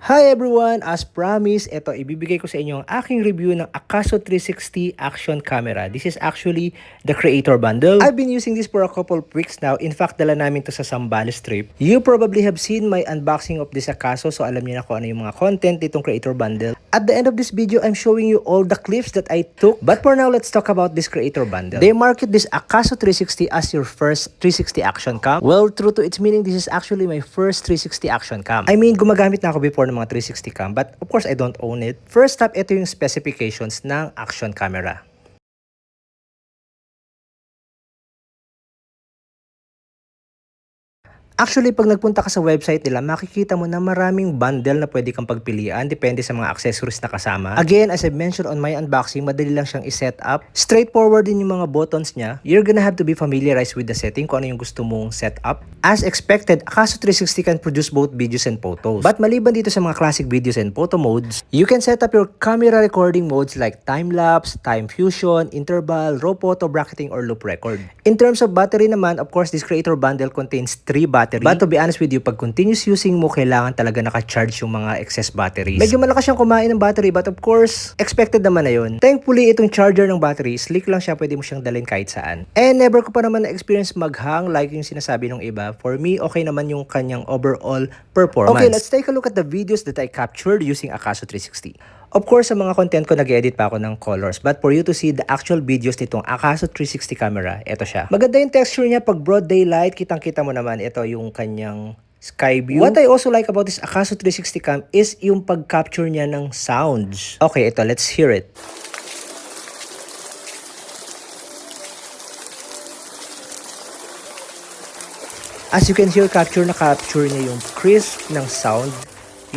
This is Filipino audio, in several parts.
Hi everyone! As promised, ito ibibigay ko sa inyo ang aking review ng Akaso 360 Action Camera. This is actually the Creator Bundle. I've been using this for a couple of weeks now. In fact, dala namin to sa Zambales trip. You probably have seen my unboxing of this Akaso, so alam niyo na kung ano yung mga content nitong Creator Bundle. At the end of this video, I'm showing you all the clips that I took. But for now, let's talk about this Creator Bundle. They market this Akaso 360 as your first 360 action cam. Well, true to its meaning, this is actually my first 360 action cam. I mean, gumagamit na ako before ng mga 360 cam, but of course I don't own it. First up, ito yung specifications ng action camera. Actually, pag nagpunta ka sa website nila, makikita mo na maraming bundle na pwede kang pagpilian depende sa mga accessories na kasama. Again, as I mentioned on my unboxing, madali lang siyang i-set up. Straightforward din yung mga buttons niya. You're gonna have to be familiarized with the setting kung ano yung gusto mong set up. As expected, Akaso 360 can produce both videos and photos. But maliban dito sa mga classic videos and photo modes, you can set up your camera recording modes like time-lapse, time fusion, interval, raw photo, bracketing, or loop record. In terms of battery naman, of course, this Creator Bundle contains 3 batteries. But to be honest with you, pag continuous using mo, kailangan talaga naka-charge yung mga excess batteries. Medyo malakas siyang kumain ng battery, but of course, expected naman na yun. Thankfully, itong charger ng battery, slick lang siya, pwede mo siyang dalhin kahit saan. And never ko pa naman na-experience mag-hang like yung sinasabi ng iba. For me, okay naman yung kanyang overall performance. Okay, let's take a look at the videos that I captured using Akaso 360. Of course, sa mga content ko, nag-edit pa ako ng colors. But for you to see the actual videos nitong Akaso 360 camera, ito siya. Maganda yung texture niya pag broad daylight. Kitang-kita mo naman, ito yung kanyang sky view. What I also like about this Akaso 360 cam is yung pag-capture niya ng sounds. Okay, ito, let's hear it. As you can hear, capture niya yung crisp ng sound.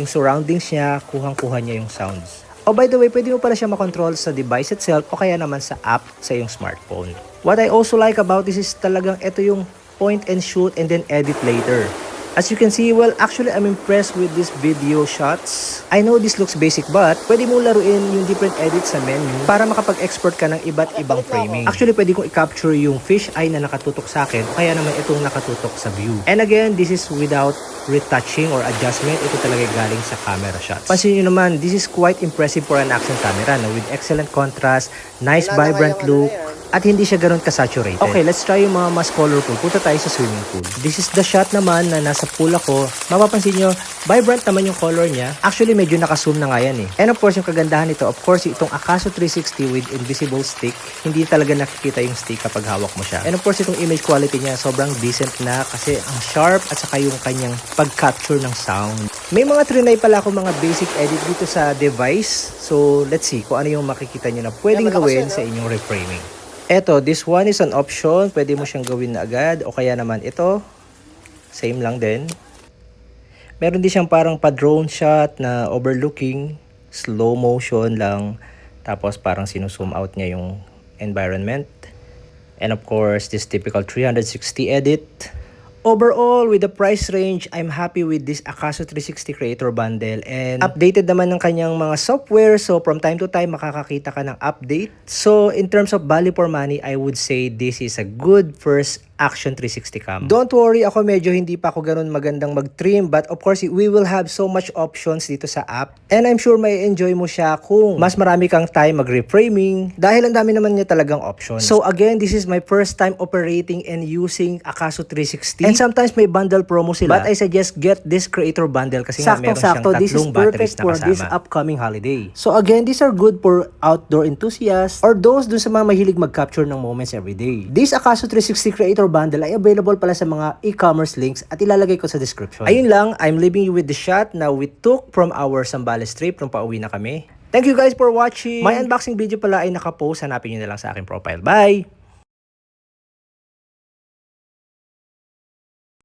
Yung surroundings niya, kuhang-kuha niya yung sounds. Oh, by the way, pwede mo pala siya makontrol sa device itself o kaya naman sa app sa iyong smartphone. What I also like about this is talagang ito yung point and shoot and then edit later. As you can see, well, actually, I'm impressed with these video shots. I know this looks basic, but pwede mo laruin yung different edits sa menu para makapag-export ka ng iba't ibang framing. Actually, pwede kong i-capture yung fish eye na nakatutok sa akin o kaya naman itong nakatutok sa view. And again, this is without retouching or adjustment. Ito talaga galing sa camera shots. Pansin nyo naman, this is quite impressive for an action camera, no? With excellent contrast, nice vibrant look, at hindi siya ganoon ka-saturated. Okay, let's try yung mga mas colorful. Punta tayo sa swimming pool. This is the shot naman na nasa pool ako. Mapapansin nyo, vibrant naman yung color niya. Actually, medyo naka-zoom na nga yan eh. And of course, yung kagandahan nito, of course, itong Akaso 360 with invisible stick, hindi talaga nakikita yung stick kapag hawak mo siya. And of course, itong image quality niya, sobrang decent na kasi ang sharp at saka yung kanyang pag-capture ng sound. May mga trinay pala ako mga basic edit dito sa device. So, let's see kung ano yung makikita nyo na pwedeng gawin sa inyong reframing. Eto, this one is an option. Pwede mo siyang gawin na agad. O kaya naman ito. Same lang din. Meron din siyang parang pa-drone shot na overlooking. Slow motion lang. Tapos parang sinuzoom out niya yung environment. And of course, this typical 360 edit. Overall, with the price range, I'm happy with this Akaso 360 Creator Bundle and updated naman ng kanyang mga software. So, from time to time, makakakita ka ng update. So, in terms of value for money, I would say this is a good first Action 360 cam. Don't worry, ako medyo hindi pa ako ganun magandang mag-trim, but of course, we will have so much options dito sa app. And I'm sure may enjoy mo siya kung mas marami kang time mag-reframing dahil ang dami naman niya talagang options. So again, this is my first time operating and using Akaso 360. And sometimes may bundle promo sila. But I suggest get this Creator Bundle kasi nga meron siyang tatlong batteries na kasama. For this upcoming holiday. So again, these are good for outdoor enthusiasts or those dun sa mga mahilig mag-capture ng moments every day. This Akaso 360 Creator Bundle ay available pala sa mga e-commerce links at ilalagay ko sa description. Ayun lang, I'm leaving you with the shot na we took from our Zambales trip nung pauwi na kami. Thank you guys for watching. My unboxing video pala ay nakapost. Hanapin nyo na lang sa aking profile. Bye!